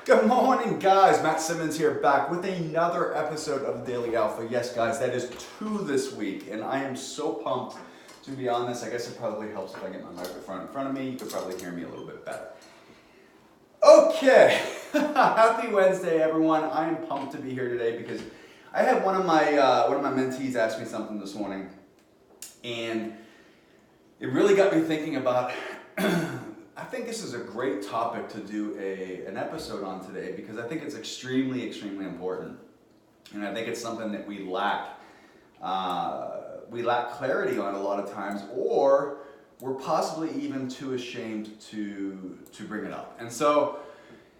Good morning, guys. Matt Simmons here, back with another episode of Daily Alpha. Yes, guys, that is 2 this week, and I am so pumped. To be honest, I guess it probably helps if I get my microphone in front of me. You could probably hear me a little bit better. Okay, happy Wednesday, everyone. I am pumped to be here today because I had one of my mentees ask me something this morning, and it really got me thinking about. I think this is a great topic to do an episode on today because I think it's extremely, extremely important. And I think it's something that we lack clarity on a lot of times, or we're possibly even too ashamed to bring it up. And so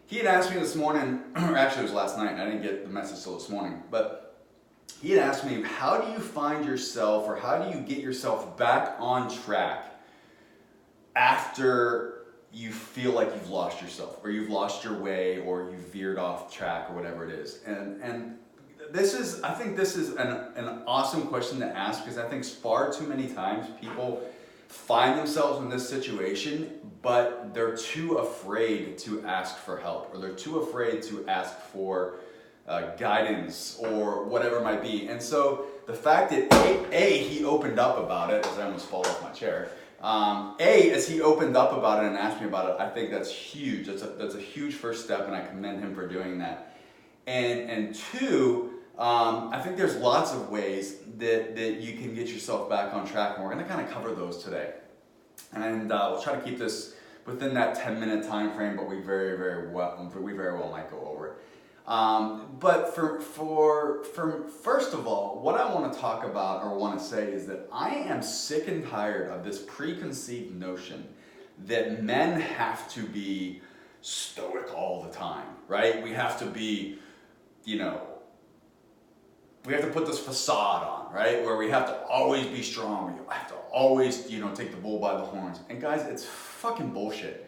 he had asked me this morning, or actually it was last night, and I didn't get the message till this morning, but he had asked me, how do you find yourself, or how do you get yourself back on track after you feel like you've lost yourself, or you've lost your way, or you've veered off track, or whatever it is. And I think this is an awesome question to ask, because I think far too many times people find themselves in this situation, but they're too afraid to ask for help, or they're too afraid to ask for guidance, or whatever it might be. And so the fact that he opened up about it, as I almost fall off my chair, as he opened up about it and asked me about it, I think that's huge. That's a huge first step, and I commend him for doing that. And two, I think there's lots of ways that you can get yourself back on track, and we're going to kind of cover those today. And we'll try to keep this within that 10-minute time frame, but we very well might go over it. But for first of all, what I want to talk about or want to say is that I am sick and tired of this preconceived notion that men have to be stoic all the time, right? We have to be, we have to put this facade on, right? Where we have to always be strong. We have to always, take the bull by the horns. And guys, it's fucking bullshit.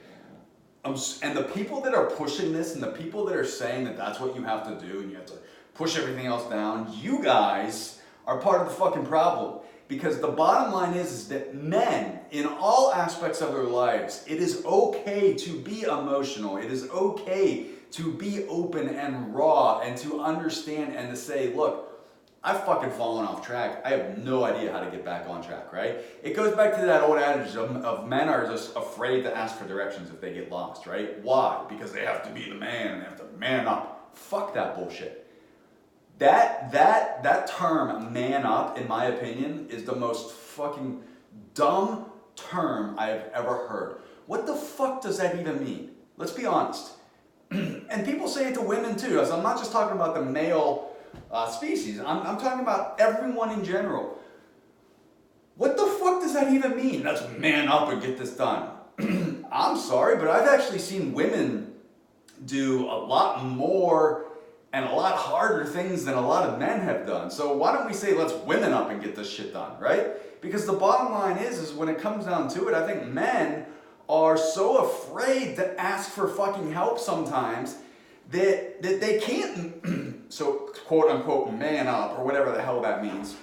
And the people that are pushing this, and the people that are saying that that's what you have to do, and you have to push everything else down, you guys are part of the fucking problem. Because the bottom line is that men, in all aspects of their lives, it is okay to be emotional. It is okay to be open and raw, and to understand and to say, look, I've fucking fallen off track. I have no idea how to get back on track, right? It goes back to that old adage of men are just afraid to ask for directions if they get lost, right? Why? Because they have to be the man and they have to man up. Fuck that bullshit. That term, man up, in my opinion, is the most fucking dumb term I've ever heard. What the fuck does that even mean? Let's be honest. And people say it to women too. So I'm not just talking about the male species. I'm talking about everyone in general. What the fuck does that even mean? Let's man up and get this done. I'm sorry, but I've actually seen women do a lot more and a lot harder things than a lot of men have done. So why don't we say let's women up and get this shit done, right? Because the bottom line is when it comes down to it, I think men are so afraid to ask for fucking help sometimes that they can't, so quote unquote, man up, or whatever the hell that means,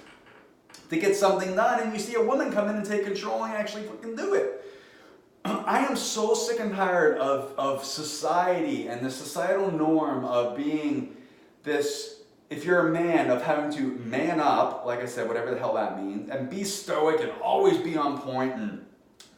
to get something done. And you see a woman come in and take control and actually fucking do it. I am so sick and tired of society and the societal norm of being this, if you're a man, of having to man up, like I said, whatever the hell that means, and be stoic and always be on point and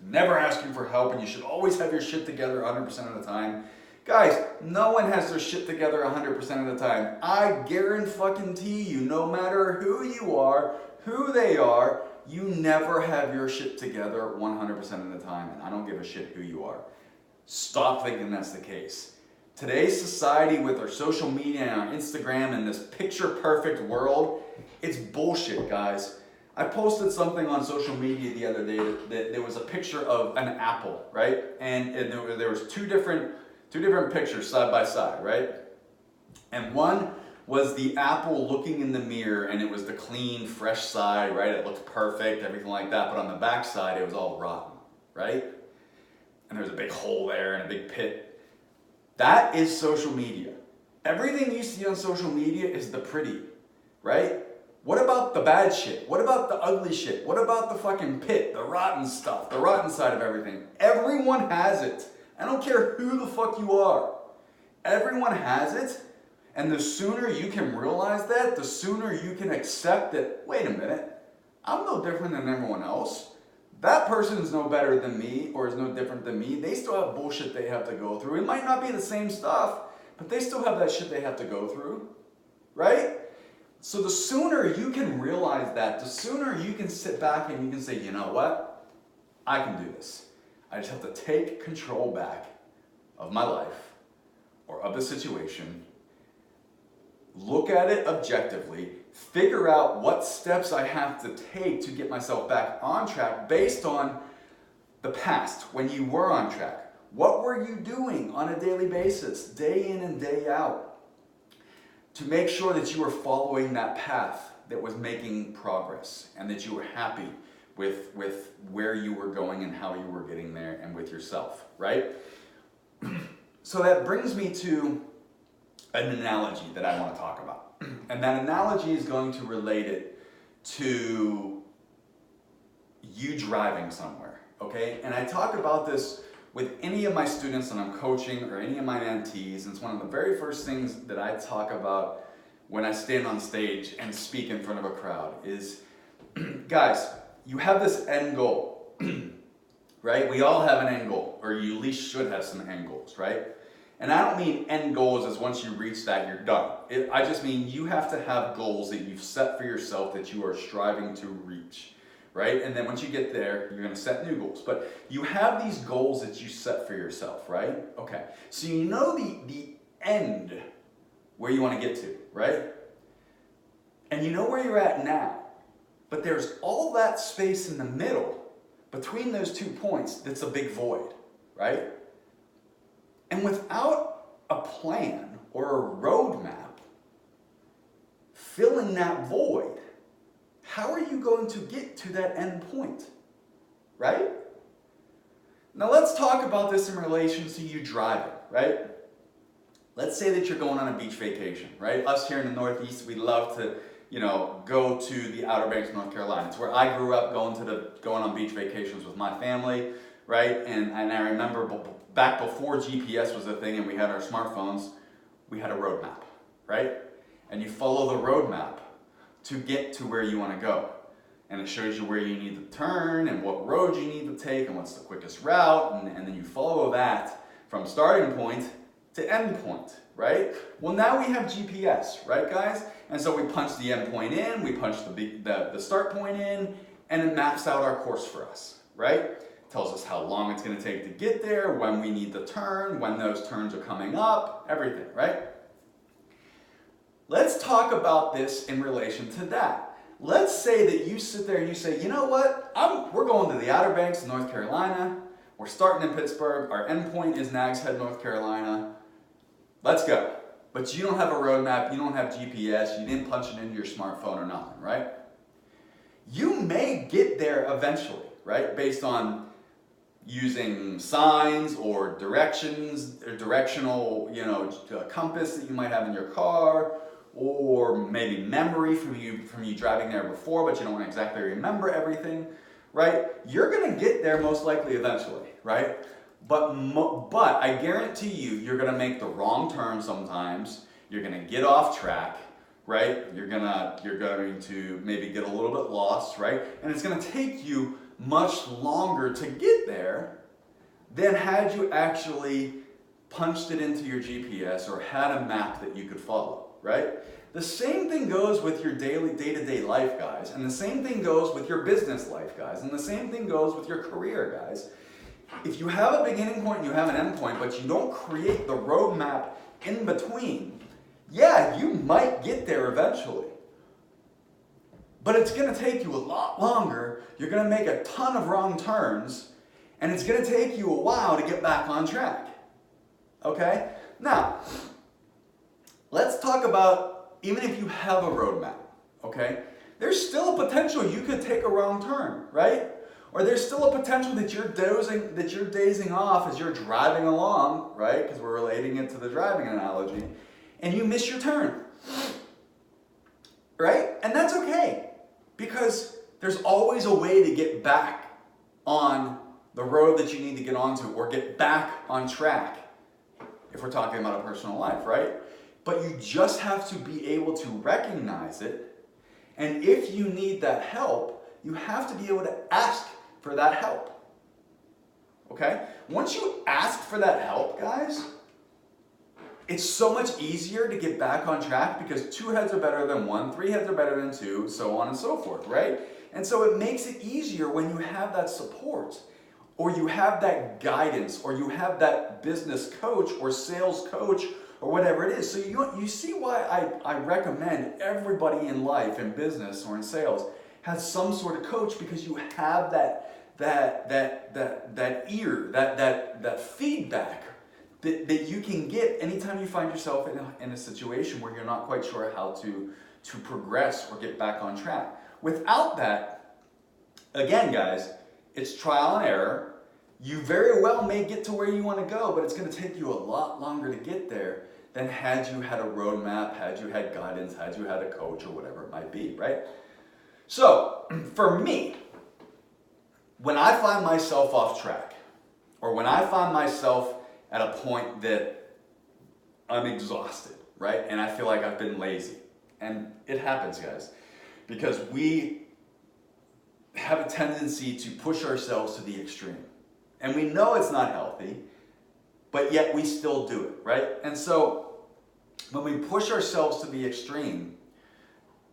never asking for help, and you should always have your shit together 100% of the time. Guys, no one has their shit together 100% of the time. I guarantee you, no matter who you are, who they are, you never have your shit together 100% of the time, and I don't give a shit who you are. Stop thinking that's the case. Today's society, with our social media and our Instagram and this picture-perfect world, it's bullshit, guys. I posted something on social media the other day that there was a picture of an apple, right? And there was two different pictures side by side, right? And one was the apple looking in the mirror, and it was the clean, fresh side, right? It looked perfect, everything like that. But on the back side, it was all rotten, right? And there's a big hole there and a big pit. That is social media. Everything you see on social media is the pretty, right? What about the bad shit? What about the ugly shit? What about the fucking pit, the rotten stuff, the rotten side of everything? Everyone has it. I don't care who the fuck you are. Everyone has it. And the sooner you can realize that, the sooner you can accept that, wait a minute, I'm no different than everyone else. That person is no better than me or is no different than me. They still have bullshit they have to go through. It might not be the same stuff, but they still have that shit they have to go through, right? So the sooner you can realize that, the sooner you can sit back and you can say, you know what? I can do this. I just have to take control back of my life or of the situation. Look at it objectively, figure out what steps I have to take to get myself back on track based on the past, when you were on track. What were you doing on a daily basis, day in and day out, to make sure that you were following that path that was making progress and that you were happy with where you were going and how you were getting there and with yourself, right? So that brings me to an analogy that I want to talk about. And that analogy is going to relate it to you driving somewhere, okay? And I talk about this with any of my students that I'm coaching or any of my mentees. And it's one of the very first things that I talk about when I stand on stage and speak in front of a crowd is, guys, you have this end goal, right? We all have an end goal, or you at least should have some end goals, right? And I don't mean end goals as once you reach that, you're done. I just mean you have to have goals that you've set for yourself that you are striving to reach, right? And then once you get there, you're gonna set new goals. But you have these goals that you set for yourself, right? Okay, so you know the end where you wanna get to, right? And you know where you're at now. But there's all that space in the middle between those 2 points that's a big void, right? And without a plan or a roadmap filling that void, how are you going to get to that end point, right? Now let's talk about this in relation to you driving, right? Let's say that you're going on a beach vacation, right? Us here in the Northeast, we love to, go to the Outer Banks, North Carolina. It's where I grew up going on beach vacations with my family, right? And I remember back before GPS was a thing and we had our smartphones, we had a roadmap, right? And you follow the roadmap to get to where you want to go. And it shows you where you need to turn and what road you need to take and what's the quickest route. And then you follow that from starting point to end point, right? Well, now we have GPS, right, guys? And so we punch the end point in, we punch the start point in, and it maps out our course for us, right? Tells us how long it's going to take to get there, when we need to turn, when those turns are coming up, everything, right? Let's talk about this in relation to that. Let's say that you sit there and you say, you know what, we're going to the Outer Banks of North Carolina, we're starting in Pittsburgh, our end point is Nags Head, North Carolina, let's go. But you don't have a roadmap, you don't have GPS, you didn't punch it into your smartphone or nothing, right? You may get there eventually, right? Based on using signs or directions, or directional, compass that you might have in your car, or maybe memory from you driving there before, but you don't exactly remember everything, right? You're gonna get there most likely eventually, right? But I guarantee you're gonna make the wrong turn sometimes. You're gonna get off track, right? You're going to maybe get a little bit lost, right? And it's gonna take you much longer to get there than had you actually punched it into your GPS or had a map that you could follow, right? The same thing goes with your day-to-day life, guys, and the same thing goes with your business life, guys, and the same thing goes with your career, guys. If you have a beginning point and you have an end point, but you don't create the roadmap in between, yeah, you might get there eventually. But it's going to take you a lot longer. You're going to make a ton of wrong turns, and it's going to take you a while to get back on track. Okay? Now, let's talk about, even if you have a roadmap, okay? There's still a potential you could take a wrong turn, right? Or there's still a potential that you're dazing off as you're driving along, right? Because we're relating it to the driving analogy, and you miss your turn, right? And that's okay, because there's always a way to get back on the road that you need to get onto or get back on track. if we're talking about a personal life, right? But you just have to be able to recognize it. And if you need that help, you have to be able to ask for that help. Okay? Once you ask for that help, guys, it's so much easier to get back on track because 2 heads are better than 1, 3 heads are better than 2, so on and so forth, right? And so it makes it easier when you have that support, or you have that guidance, or you have that business coach or sales coach or whatever it is. So you see why I recommend everybody in life, in business or in sales, has some sort of coach, because you have that ear, that feedback that you can get anytime you find yourself in a situation where you're not quite sure how to progress or get back on track. Without that, again, guys, it's trial and error. You very well may get to where you want to go, but it's going to take you a lot longer to get there than had you had a roadmap, had you had guidance, had you had a coach, or whatever it might be, right? So, for me, when I find myself off track, or when I find myself at a point that I'm exhausted, right? And I feel like I've been lazy. And it happens, guys, because we have a tendency to push ourselves to the extreme. And we know it's not healthy, but yet we still do it, right? And so when we push ourselves to the extreme,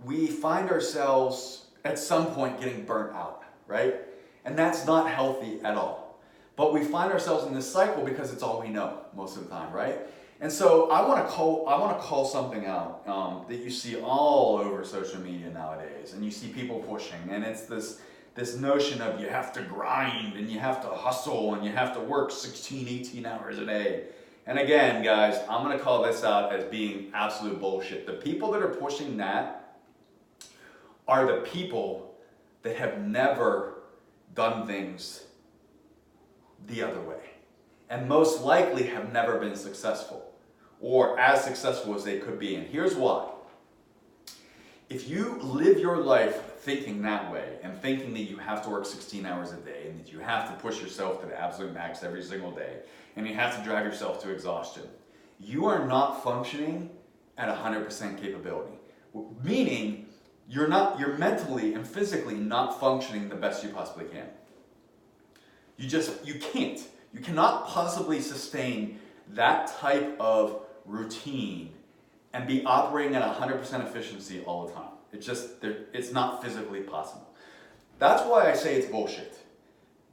we find ourselves at some point getting burnt out, right? And that's not healthy at all. But we find ourselves in this cycle because it's all we know most of the time, right? And so I want to call something out that you see all over social media nowadays, and you see people pushing, and it's this notion of you have to grind and you have to hustle and you have to work 16, 18 hours a day. And again, guys, I'm going to call this out as being absolute bullshit. The people that are pushing that are the people that have never done things the other way, and most likely have never been successful, or as successful as they could be. And here's why. If you live your life thinking that way, and thinking that you have to work 16 hours a day, and that you have to push yourself to the absolute max every single day, and you have to drive yourself to exhaustion, you are not functioning at 100% capability. Meaning, you're mentally and physically not functioning the best you possibly can. You can't. You cannot possibly sustain that type of routine and be operating at 100% efficiency all the time. It's not physically possible. That's why I say it's bullshit.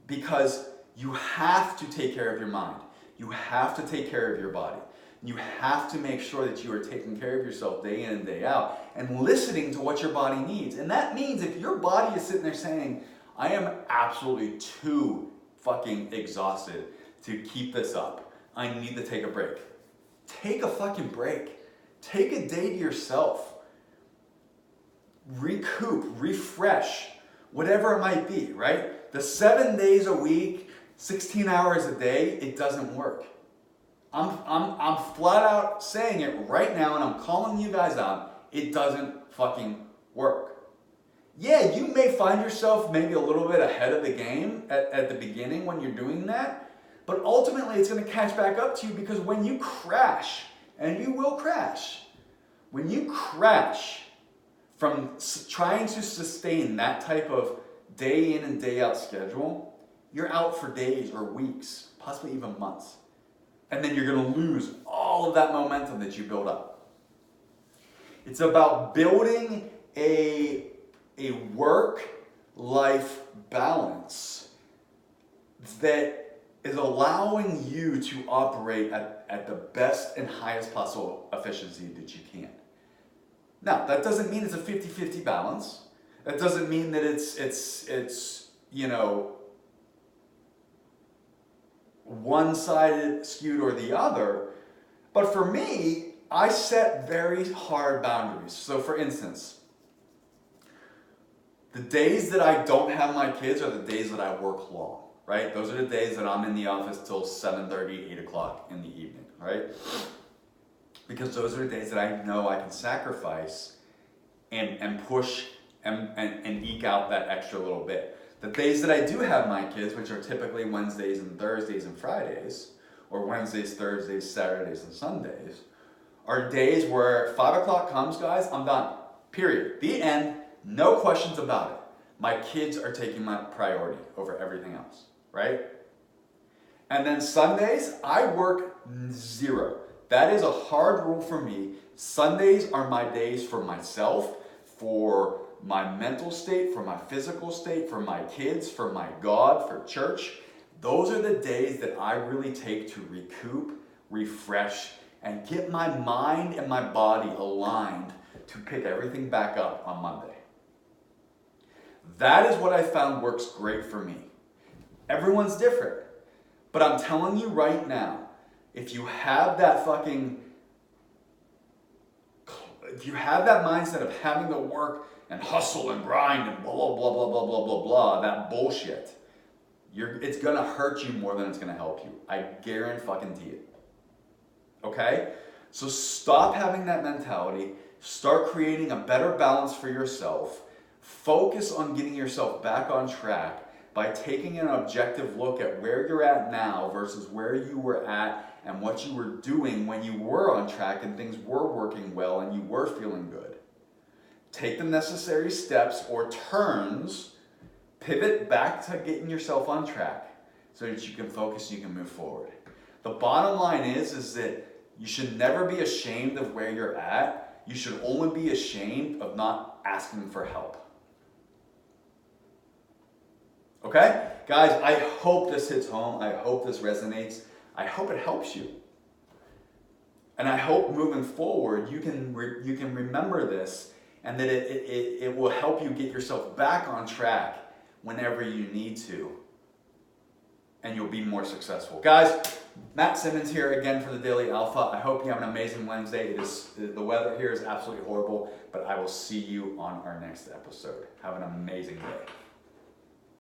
Because you have to take care of your mind. You have to take care of your body. You have to make sure that you are taking care of yourself day in and day out and listening to what your body needs. And that means if your body is sitting there saying, I am absolutely too fucking exhausted to keep this up, I need to take a break. Take a fucking break. Take a day to yourself. Recoup, refresh, whatever it might be, right? The 7 days a week, 16 hours a day, it doesn't work. I'm flat out saying it right now, and I'm calling you guys out. It doesn't fucking work. Yeah, you may find yourself maybe a little bit ahead of the game at the beginning when you're doing that, but ultimately it's going to catch back up to you, because when you crash, and you will crash, when you crash from trying to sustain that type of day in and day out schedule, you're out for days or weeks, possibly even months. And then you're going to lose all of that momentum that you build up. It's about building a work-life balance that is allowing you to operate at the best and highest possible efficiency that you can. Now, that doesn't mean it's a 50-50 balance. That doesn't mean that it's one-sided skewed or the other. But for me, I set very hard boundaries. So for instance, the days that I don't have my kids are the days that I work long, right? Those are the days that I'm in the office till 7:30, 8 o'clock in the evening, right? Because those are the days that I know I can sacrifice and push and eke out that extra little bit. The days that I do have my kids, which are typically Wednesdays and Thursdays and Fridays, or Wednesdays, Thursdays, Saturdays, and Sundays are days where 5 o'clock comes, guys, I'm done. Period. The end. No questions about it. My kids are taking my priority over everything else, right? And then Sundays, I work 0. That is a hard rule for me. Sundays are my days for myself, for my mental state, for my physical state, for my kids, for my God, for church. Those are the days that I really take to recoup, refresh, and get my mind and my body aligned to pick everything back up on Monday. That is what I found works great for me. Everyone's different. But I'm telling you right now, if you have that mindset of having to work and hustle and grind and blah, blah, blah, blah, blah, blah, blah, blah, that bullshit, it's going to hurt you more than it's going to help you. I guarantee it. Okay? So stop having that mentality. Start creating a better balance for yourself. Focus on getting yourself back on track by taking an objective look at where you're at now versus where you were at and what you were doing when you were on track and things were working well and you were feeling good. Take the necessary steps or turns, pivot back to getting yourself on track so that you can focus and you can move forward. The bottom line is that you should never be ashamed of where you're at. You should only be ashamed of not asking for help. Okay? Guys, I hope this hits home. I hope this resonates. I hope it helps you. And I hope moving forward you can remember this and that it will help you get yourself back on track whenever you need to. And you'll be more successful. Guys, Matt Simmons here again for the Daily Alpha. I hope you have an amazing Wednesday. The weather here is absolutely horrible, but I will see you on our next episode. Have an amazing day.